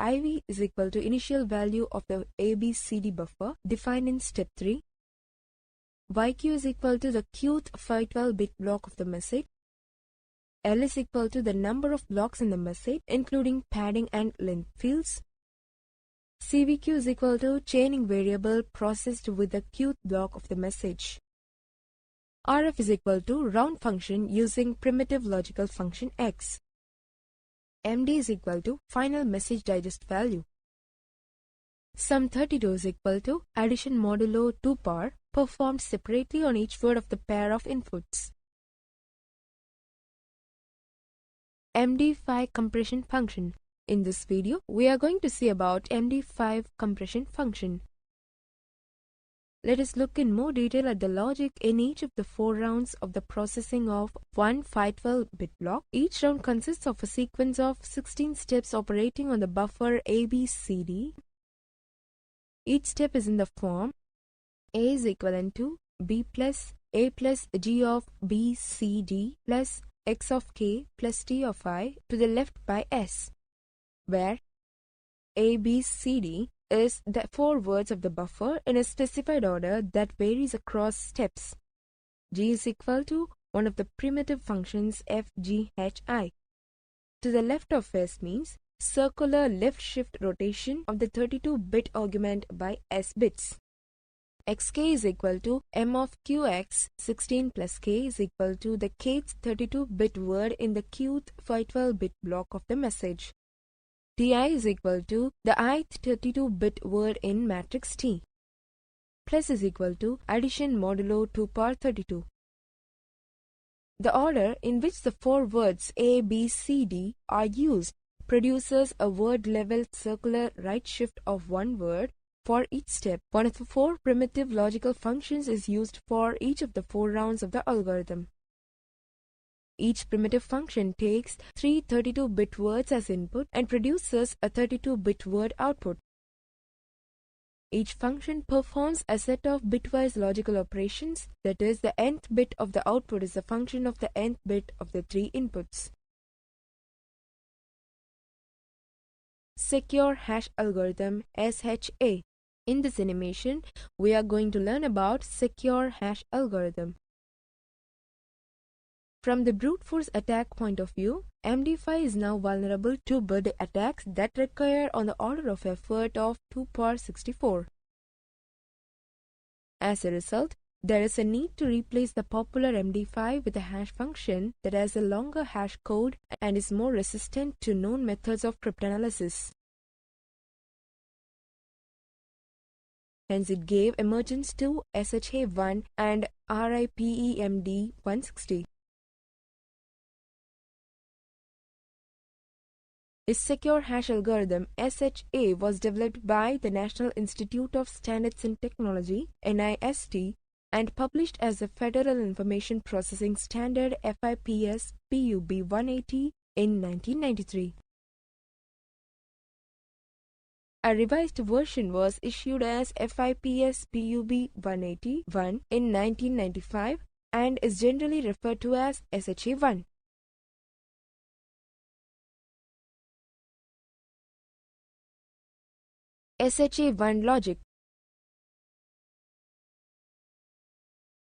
IV is equal to initial value of the ABCD buffer defined in step 3. YQ is equal to the qth 512-bit block of the message. L is equal to the number of blocks in the message, including padding and length fields. CVQ is equal to chaining variable processed with the qth block of the message. RF is equal to round function using primitive logical function X. MD is equal to final message digest value. Sum 32 is equal to addition modulo 2 par performed separately on each word of the pair of inputs. MD5 compression function. In this video, we are going to see about MD5 compression function. Let us look in more detail at the logic in each of the 4 rounds of the processing of one 512-bit block. Each round consists of a sequence of 16 steps operating on the buffer ABCD. Each step is in the form A is equivalent to B plus A plus G of B C D plus X of K plus T of I to the left by S, where A, B, C, D is the 4 words of the buffer in a specified order that varies across steps. G is equal to one of the primitive functions f, g, h, I. To the left of S means circular left shift rotation of the 32-bit argument by S bits. Xk is equal to m of qx 16 plus k is equal to the kth 32-bit word in the qth 512-bit block of the message. Ti is equal to the ith 32-bit word in matrix T. Plus is equal to addition modulo 2 par 32. The order in which the 4 words A, B, C, D are used produces a word-level circular right shift of one word for each step. One of the 4 primitive logical functions is used for each of the 4 rounds of the algorithm. Each primitive function takes 3 32-bit words as input and produces a 32-bit word output. Each function performs a set of bitwise logical operations, that is, the nth bit of the output is a function of the nth bit of the 3 inputs. Secure hash algorithm SHA. In this animation, we are going to learn about secure hash algorithm. From the brute force attack point of view, MD5 is now vulnerable to bird attacks that require on the order of effort of 2 par 64. As a result, there is a need to replace the popular MD5 with a hash function that has a longer hash code and is more resistant to known methods of cryptanalysis. Hence, it gave emergence to SHA-1 and RIPEMD 160. Its secure hash algorithm SHA was developed by the National Institute of Standards and Technology (NIST) and published as a Federal Information Processing Standard FIPS PUB 180 in 1993. A revised version was issued as FIPS PUB 181 in 1995 and is generally referred to as SHA-1. SHA-1 logic.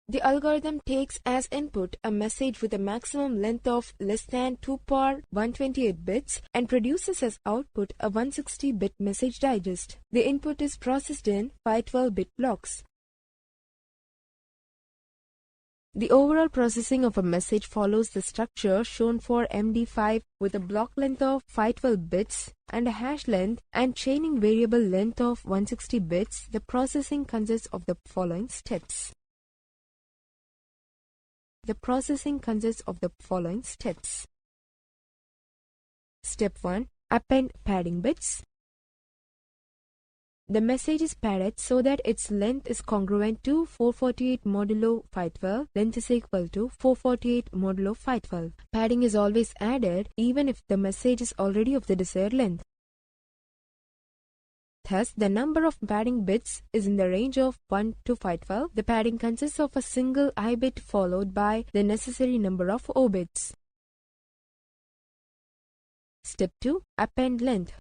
The algorithm takes as input a message with a maximum length of less than 2 par 128 bits and produces as output a 160-bit message digest. The input is processed in 512-bit blocks. The overall processing of a message follows the structure shown for MD5 with a block length of 512 bits and a hash length and chaining variable length of 160 bits. The processing consists of the following steps. Step 1. Append padding bits. The message is padded so that its length is congruent to 448 modulo 512. Length is equal to 448 modulo 512. Padding is always added even if the message is already of the desired length. Thus, the number of padding bits is in the range of 1 to 512. The padding consists of a single I bit followed by the necessary number of O bits. Step 2. Append length.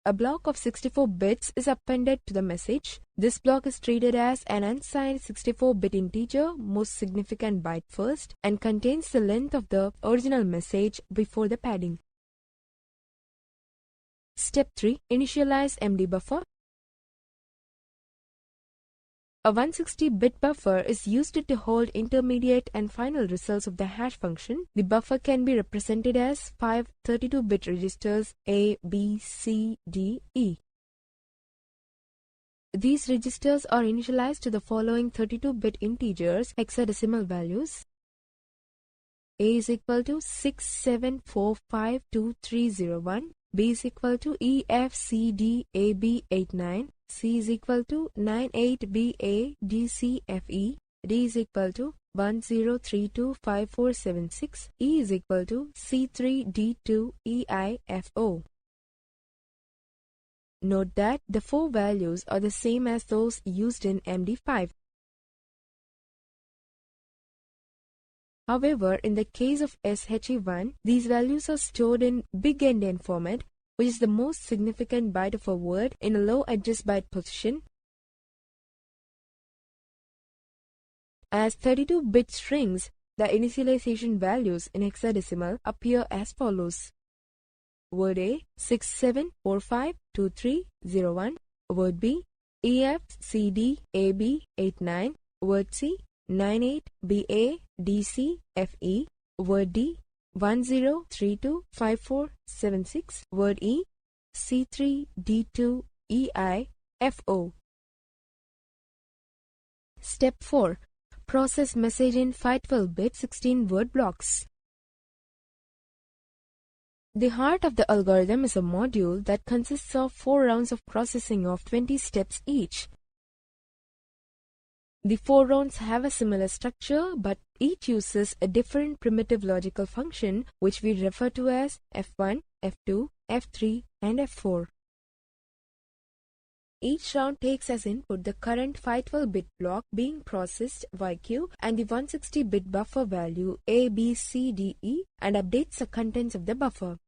A block of 64 bits is appended to the message. This block is treated as an unsigned 64-bit integer, most significant byte first, and contains the length of the original message before the padding. Step 3. Initialize MD buffer. A 160-bit buffer is used to hold intermediate and final results of the hash function. The buffer can be represented as 5 32-bit registers A, B, C, D, E. These registers are initialized to the following 32-bit integers hexadecimal values. A is equal to 67452301, B is equal to EFCDAB89, C is equal to 98BADCFE, D is equal to 10325476, E is equal to C3D2EIFO. Note that the four values are the same as those used in MD5. However, in the case of SHE1, these values are stored in big endian format, which is the most significant byte of a word in a low address byte position. As 32-bit strings, the initialization values in hexadecimal appear as follows. Word A 67452301, word B EFCDAB89, word C 98BADCFE, word D 10325476, word E C3D2EIFO. Step 4. Process message in 512-bit 16-word blocks. The heart of the algorithm is a module that consists of 4 rounds of processing of 20 steps each. The 4 rounds have a similar structure, but each uses a different primitive logical function which we refer to as F1, F2, F3, and F4. Each round takes as input the current 512-bit block being processed YQ and the 160-bit buffer value A, B, C, D, E and updates the contents of the buffer.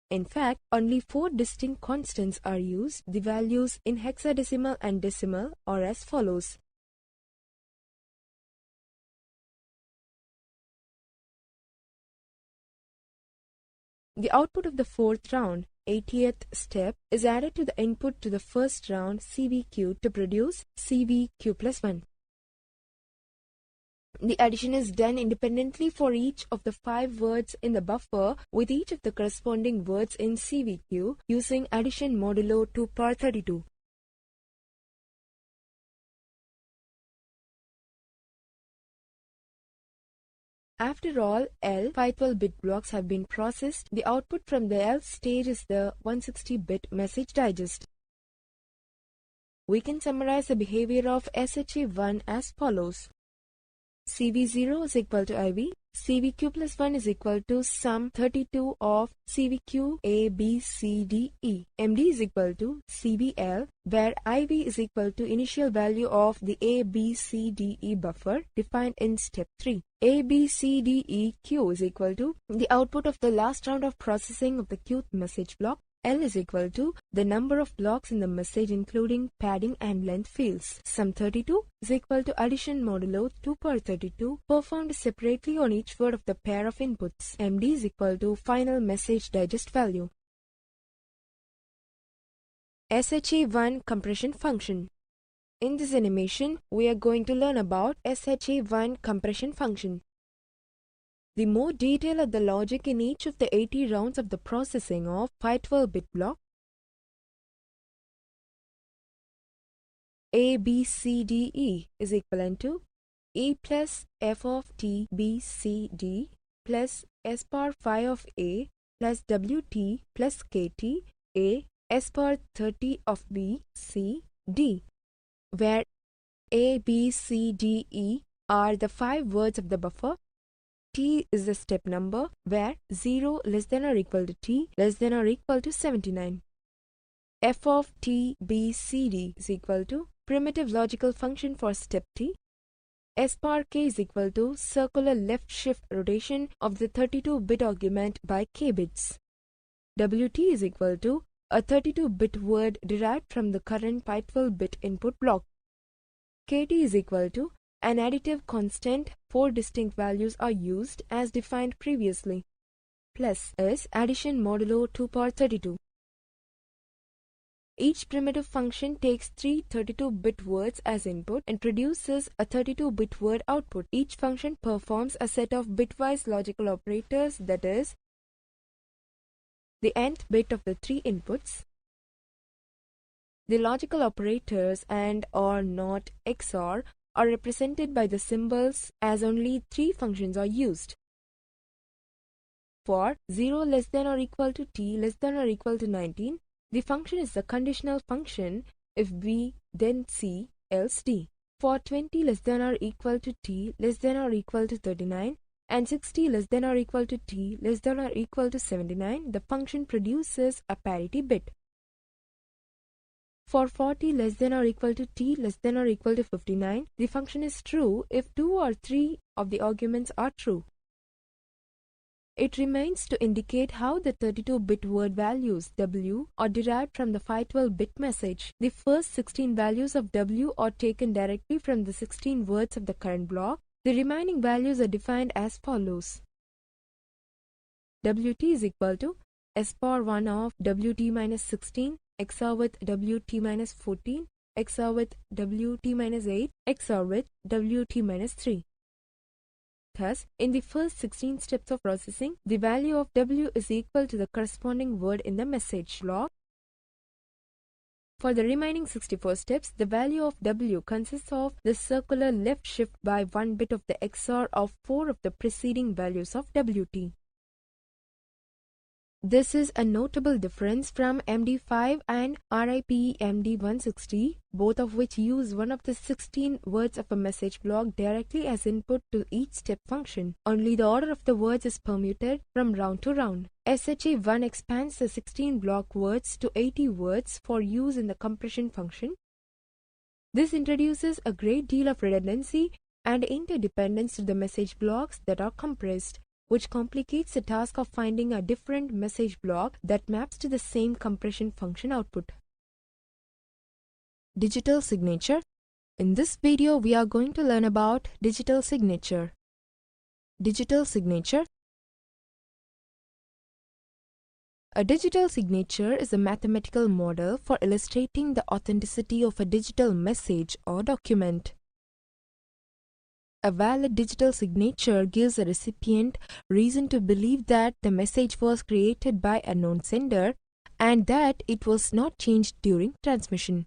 In fact, only 4 distinct constants are used. The values in hexadecimal and decimal are as follows. The output of the 4th round, 80th step, is added to the input to the first round CVQ to produce CVQ plus 1. The addition is done independently for each of the 5 words in the buffer with each of the corresponding words in CVQ using addition modulo 2 power 32. After all L 512-bit blocks have been processed, the output from the L stage is the 160-bit message digest. We can summarize the behavior of SHE1 as follows. CV0 is equal to IV, CVQ plus 1 is equal to sum 32 of CVQ A, B, C, D, E. MD is equal to CVL, where IV is equal to initial value of the A, B, C, D, E buffer defined in step 3. A, B, C, D, E, Q is equal to the output of the last round of processing of the Qth message block. L is equal to the number of blocks in the message including padding and length fields. Sum 32 is equal to addition modulo 2 power 32 performed separately on each word of the pair of inputs. MD is equal to final message digest value. SHE1 compression function. In this animation, we are going to learn about SHE1 compression function. The more detail of the logic in each of the 80 rounds of the processing of 512-bit block A, B, C, D, E is equivalent to E plus F of T, B, C, D plus S power phi of A plus WT plus KT A S power 30 of B, C, D, where A, B, C, D, E are the 5 words of the buffer. T is the step number where 0 less than or equal to T less than or equal to 79. F of T, B, C, D is equal to primitive logical function for step T. S power K is equal to circular left shift rotation of the 32-bit argument by K bits. WT is equal to a 32-bit word derived from the current 512-bit input block. KT is equal to an additive constant. 4 distinct values are used as defined previously. Plus is addition modulo 2 power 32. Each primitive function takes three 32-bit words as input and produces a 32-bit word output. Each function performs a set of bitwise logical operators, that is, the nth bit of the three inputs. The logical operators AND, OR, NOT, XOR are represented by the symbols as only three functions are used. For 0 less than or equal to t less than or equal to 19, the function is the conditional function if B then C else D. For 20 less than or equal to t less than or equal to 39 and 60 less than or equal to t less than or equal to 79, the function produces a parity bit. For 40 less than or equal to t less than or equal to 59, the function is true if 2 or 3 of the arguments are true. It remains to indicate how the 32-bit word values W are derived from the 512-bit message. The first 16 values of W are taken directly from the 16 words of the current block. The remaining values are defined as follows. Wt is equal to S power 1 of Wt minus 16 XOR with Wt minus 14 XOR with Wt minus 8 XOR with Wt minus 3. Thus, in the first 16 steps of processing, the value of W is equal to the corresponding word in the message block. For the remaining 64 steps, the value of W consists of the circular left shift by 1 bit of the XOR of 4 of the preceding values of Wt. This is a notable difference from MD5 and RIPE MD160, both of which use one of the 16 words of a message block directly as input to each step function. Only the order of the words is permuted from round to round. SHA1 expands the 16 block words to 80 words for use in the compression function. This introduces a great deal of redundancy and interdependence to the message blocks that are compressed, which complicates the task of finding a different message block that maps to the same compression function output. Digital signature. In this video, we are going to learn about digital signature. Digital signature. A digital signature is a mathematical model for illustrating the authenticity of a digital message or document. A valid digital signature gives a recipient reason to believe that the message was created by a known sender and that it was not changed during transmission.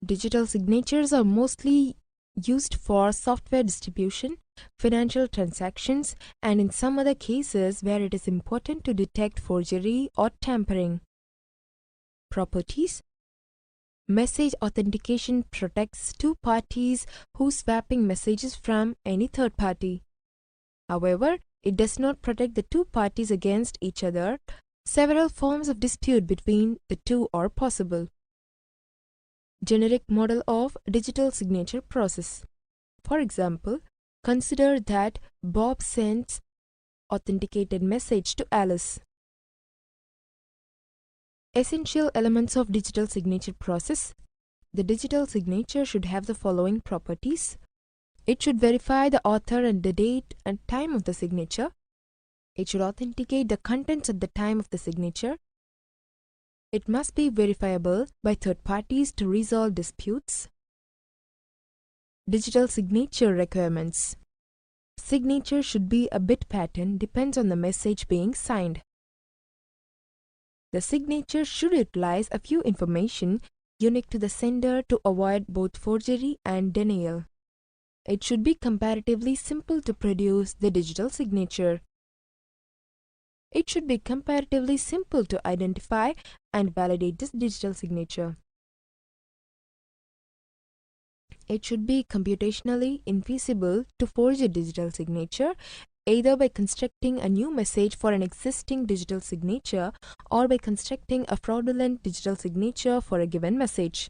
Digital signatures are mostly used for software distribution, financial transactions, and in some other cases where it is important to detect forgery or tampering. Properties. Message authentication protects two parties who swapping messages from any third party. However, it does not protect the two parties against each other. Several forms of dispute between the two are possible. Generic model of digital signature process. For example, consider that Bob sends authenticated message to Alice. Essential elements of digital signature process. The digital signature should have the following properties. It should verify the author and the date and time of the signature. It should authenticate the contents at the time of the signature. It must be verifiable by third parties to resolve disputes. Digital signature requirements. Signature should be a bit pattern, depends on the message being signed. The signature should utilize a few information unique to the sender to avoid both forgery and denial. It should be comparatively simple to produce the digital signature. It should be comparatively simple to identify and validate this digital signature. It should be computationally infeasible to forge a digital signature, either by constructing a new message for an existing digital signature or by constructing a fraudulent digital signature for a given message.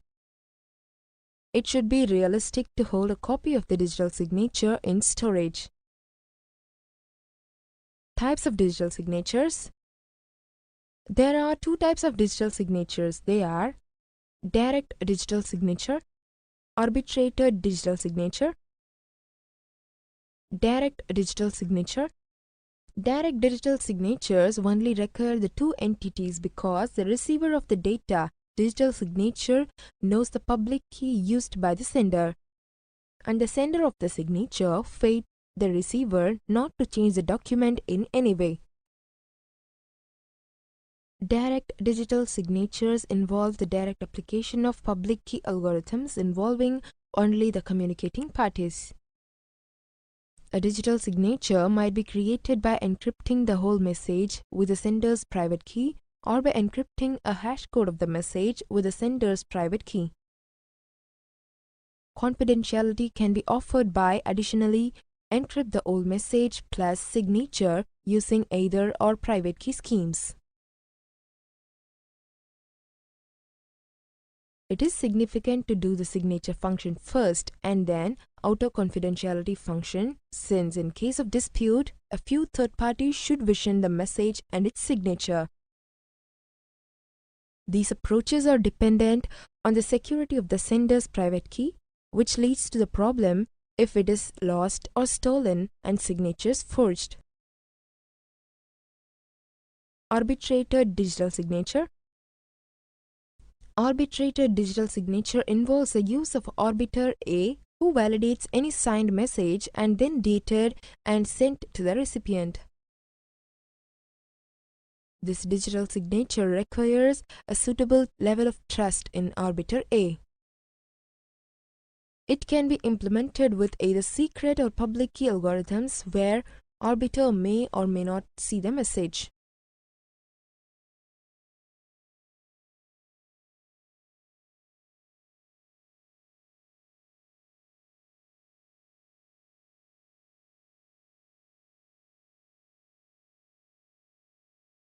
It should be realistic to hold a copy of the digital signature in storage. Types of digital signatures. There are two types of digital signatures. They are direct digital signature, arbitrated digital signature. Direct digital signature. Direct digital signatures only require the two entities because the receiver of the data, digital signature, knows the public key used by the sender, and the sender of the signature failed the receiver not to change the document in any way. Direct digital signatures involve the direct application of public key algorithms involving only the communicating parties. A digital signature might be created by encrypting the whole message with the sender's private key or by encrypting a hash code of the message with the sender's private key. Confidentiality can be offered by additionally encrypt the whole message plus signature using either or private key schemes. It is significant to do the signature function first and then outer confidentiality function, since in case of dispute, a few third parties should vision the message and its signature. These approaches are dependent on the security of the sender's private key, which leads to the problem if it is lost or stolen and signatures forged. Arbitrated digital signature. Arbitrated digital signature involves the use of arbiter A who validates any signed message and then dated and sent to the recipient. This digital signature requires a suitable level of trust in arbiter A. It can be implemented with either secret or public key algorithms where arbiter may or may not see the message.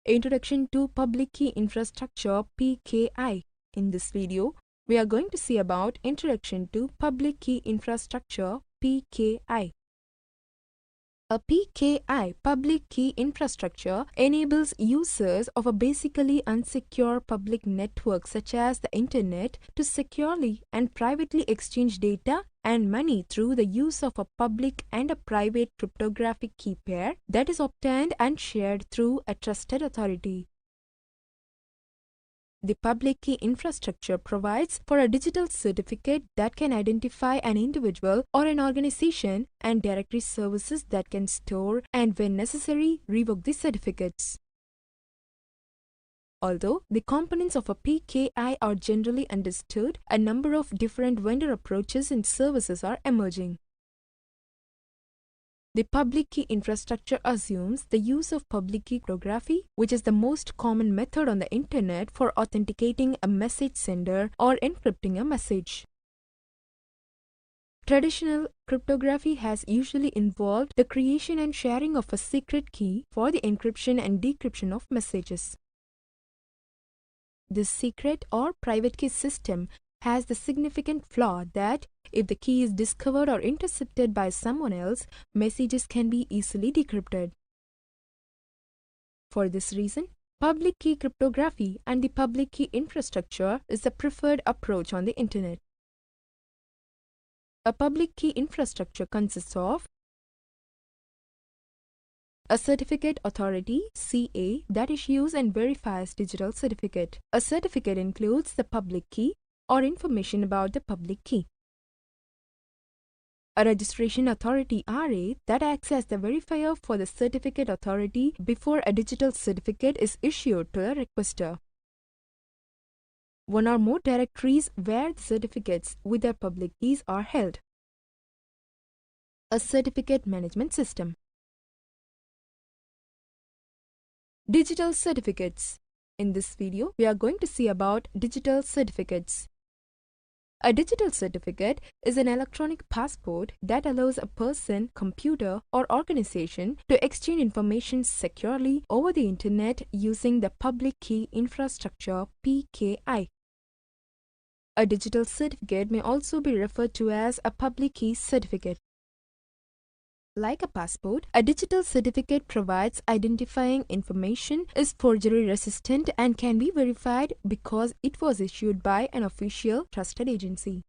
Introduction to Public Key Infrastructure (PKI). In this video, we are going to see about Introduction to Public Key Infrastructure (PKI). A PKI, public key infrastructure, enables users of a basically unsecure public network such as the internet to securely and privately exchange data and money through the use of a public and a private cryptographic key pair that is obtained and shared through a trusted authority. The public key infrastructure provides for a digital certificate that can identify an individual or an organization and directory services that can store and, when necessary, revoke the certificates. Although the components of a PKI are generally understood, a number of different vendor approaches and services are emerging. The public key infrastructure assumes the use of public key cryptography, which is the most common method on the internet for authenticating a message sender or encrypting a message. Traditional cryptography has usually involved the creation and sharing of a secret key for the encryption and decryption of messages. This secret or private key system has the significant flaw that if the key is discovered or intercepted by someone else, messages can be easily decrypted. For this reason, public key cryptography and the public key infrastructure is the preferred approach on the internet. A public key infrastructure consists of a certificate authority (CA) that issues and verifies digital certificate. A certificate includes the public key or information about the public key. A registration authority (RA) that acts as the verifier for the certificate authority before a digital certificate is issued to the requester. One or more directories where the certificates with their public keys are held. A certificate management system. Digital certificates. In this video, we are going to see about digital certificates. A digital certificate is an electronic passport that allows a person, computer, or organization to exchange information securely over the internet using the public key infrastructure (PKI). A digital certificate may also be referred to as a public key certificate. Like a passport, a digital certificate provides identifying information, is forgery resistant, and can be verified because it was issued by an official trusted agency.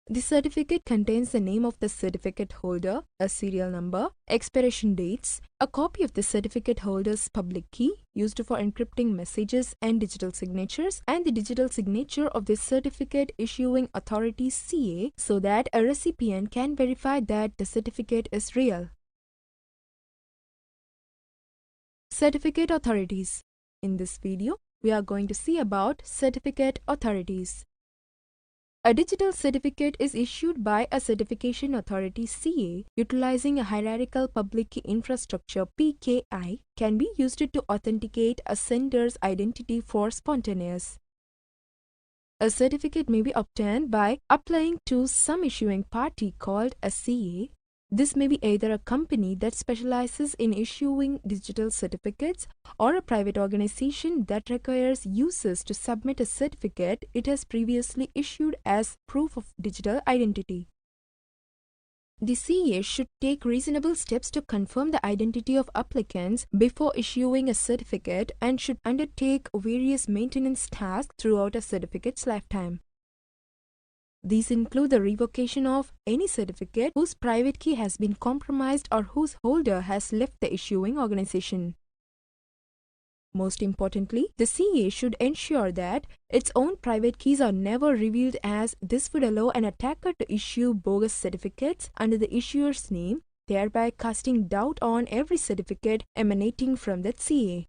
The certificate contains the name of the certificate holder, a serial number, expiration dates, a copy of the certificate holder's public key used for encrypting messages and digital signatures, and the digital signature of the certificate issuing authority CA so that a recipient can verify that the certificate is real. Certificate authorities. In this video, we are going to see about certificate authorities. A digital certificate is issued by a certification authority CA utilizing a hierarchical public key infrastructure PKI can be used to authenticate a sender's identity for spontaneous. A certificate may be obtained by applying to some issuing party called a CA. This may be either a company that specializes in issuing digital certificates or a private organization that requires users to submit a certificate it has previously issued as proof of digital identity. The CA should take reasonable steps to confirm the identity of applicants before issuing a certificate and should undertake various maintenance tasks throughout a certificate's lifetime. These include the revocation of any certificate whose private key has been compromised or whose holder has left the issuing organization. Most importantly, the CA should ensure that its own private keys are never revealed, as this would allow an attacker to issue bogus certificates under the issuer's name, thereby casting doubt on every certificate emanating from that CA.